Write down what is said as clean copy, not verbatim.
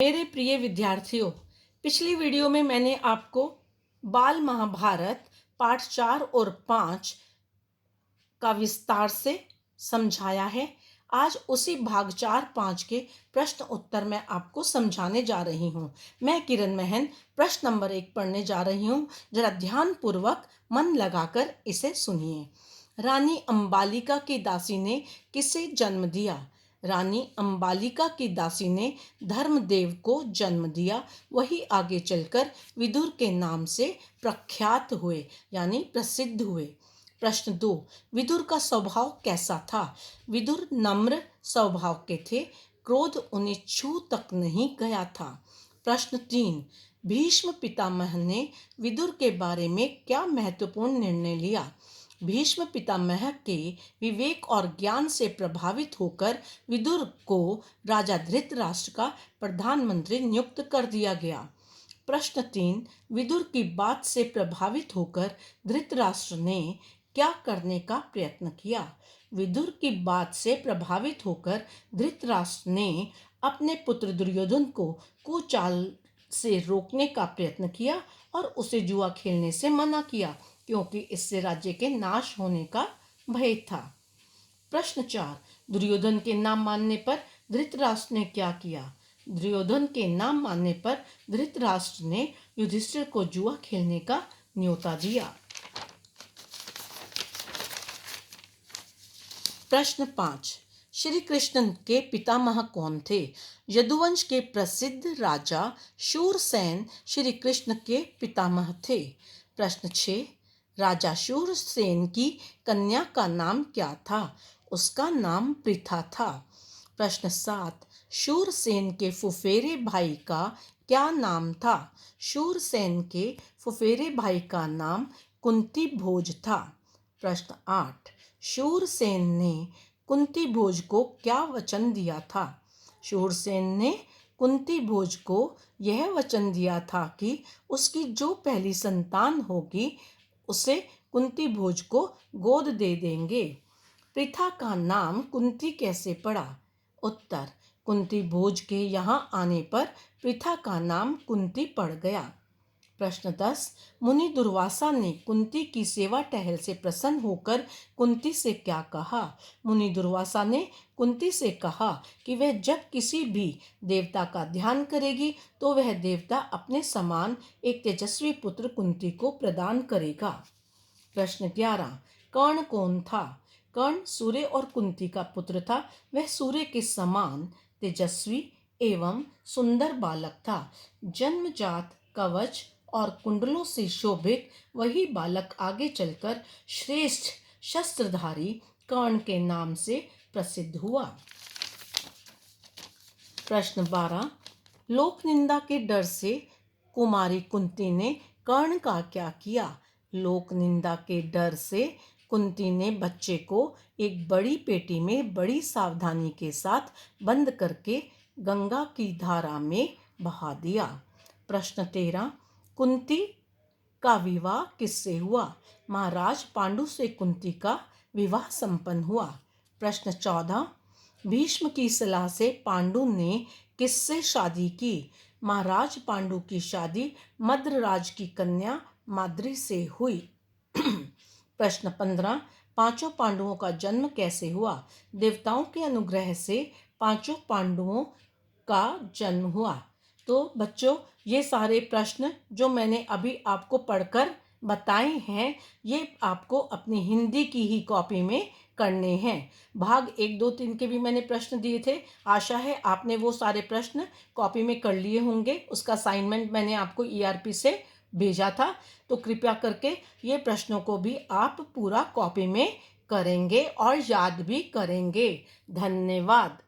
मेरे प्रिय विद्यार्थियों, पिछली वीडियो में मैंने आपको बाल महाभारत पाठ 4 और 5 का विस्तार से समझाया है। आज उसी भाग 4-5 के प्रश्न उत्तर मैं आपको समझाने जा रही हूँ। मैं किरण महन प्रश्न नंबर 1 पढ़ने जा रही हूँ। जरा ध्यान पूर्वक मन लगाकर इसे सुनिए। रानी अंबालिका की दासी ने किसे जन्म दिया? रानी अंबालिका की दासी ने धर्मदेव को जन्म दिया। वही आगे चलकर विदुर के नाम से प्रख्यात हुए यानी प्रसिद्ध हुए। प्रश्न 2, विदुर का स्वभाव कैसा था? विदुर नम्र स्वभाव के थे। क्रोध उन्हें छू तक नहीं गया था। प्रश्न 3, भीष्म पितामह ने विदुर के बारे में क्या महत्वपूर्ण निर्णय लिया? भीष्म पितामह के विवेक और ज्ञान से प्रभावित होकर विदुर को राजा धृतराष्ट्र का प्रधानमंत्री नियुक्त कर दिया गया। प्रश्न 3, विदुर की बात से प्रभावित होकर धृतराष्ट्र ने क्या करने का प्रयत्न किया? विदुर की बात से प्रभावित होकर धृतराष्ट्र ने अपने पुत्र दुर्योधन को कुचाल से रोकने का प्रयत्न किया और उसे जुआ खेलने से मना किया, क्योंकि इससे राज्य के नाश होने का भय था। प्रश्न 4, दुर्योधन के नाम मानने पर धृतराष्ट्र ने क्या किया? दुर्योधन के नाम मानने पर धृतराष्ट्र ने युधिष्ठिर को जुआ खेलने का न्योता दिया। प्रश्न 5, श्री कृष्ण के पितामह कौन थे? यदुवंश के प्रसिद्ध राजा शूरसेन श्री कृष्ण के पितामह थे। प्रश्न 6, राजा शूरसेन की कन्या का नाम क्या था? उसका नाम पृथा था। प्रश्न 7, शूरसेन के फुफेरे भाई का क्या नाम था? शूरसेन के फुफेरे भाई का नाम कुंती भोज था। प्रश्न 8, शूरसेन ने कुंती भोज को क्या वचन दिया था? शूरसेन ने कुंती भोज को यह वचन दिया था कि उसकी जो पहली संतान होगी उसे कुंती भोज को गोद दे देंगे। पृथा का नाम कुंती कैसे पड़ा? उत्तर, कुंती भोज के यहाँ आने पर पृथा का नाम कुंती पड़ गया। प्रश्न 10, मुनि दुर्वासा ने कुंती की सेवा टहल से प्रसन्न होकर कुंती से क्या कहा? मुनि दुर्वासा ने कुंती से कहा कि वह जब किसी भी देवता का ध्यान करेगी तो वह देवता अपने समान एक तेजस्वी पुत्र कुंती को प्रदान करेगा। प्रश्न 11, कर्ण कौन था? कर्ण सूर्य और कुंती का पुत्र था। वह सूर्य के समान तेजस्वी एवं सुंदर बालक था। जन्मजात कवच और कुंडलों से शोभित वही बालक आगे चलकर श्रेष्ठ शस्त्रधारी कर्ण के नाम से प्रसिद्ध हुआ। प्रश्न 12, लोक निंदा के डर से कुमारी कुंती ने कर्ण का क्या किया? लोक निंदा के डर से कुंती ने बच्चे को एक बड़ी पेटी में बड़ी सावधानी के साथ बंद करके गंगा की धारा में बहा दिया। प्रश्न 13, कुंती का विवाह किससे हुआ? महाराज पांडु से कुंती का विवाह संपन्न हुआ। प्रश्न 14, भीष्म की सलाह से पांडु ने किससे शादी की? महाराज पांडु की शादी मद्रराज की कन्या माद्री से हुई। प्रश्न 15, पांचों पांडवों का जन्म कैसे हुआ? देवताओं के अनुग्रह से पांचों पांडवों का जन्म हुआ। तो बच्चों, ये सारे प्रश्न जो मैंने अभी आपको पढ़कर बताए हैं, ये आपको अपनी हिंदी की ही कॉपी में करने हैं। भाग 1, 2, 3 के भी मैंने प्रश्न दिए थे। आशा है आपने वो सारे प्रश्न कॉपी में कर लिए होंगे। उसका असाइनमेंट मैंने आपको ERP से भेजा था, तो कृपया करके ये प्रश्नों को भी आप पूरा कॉपी में करेंगे और याद भी करेंगे। धन्यवाद।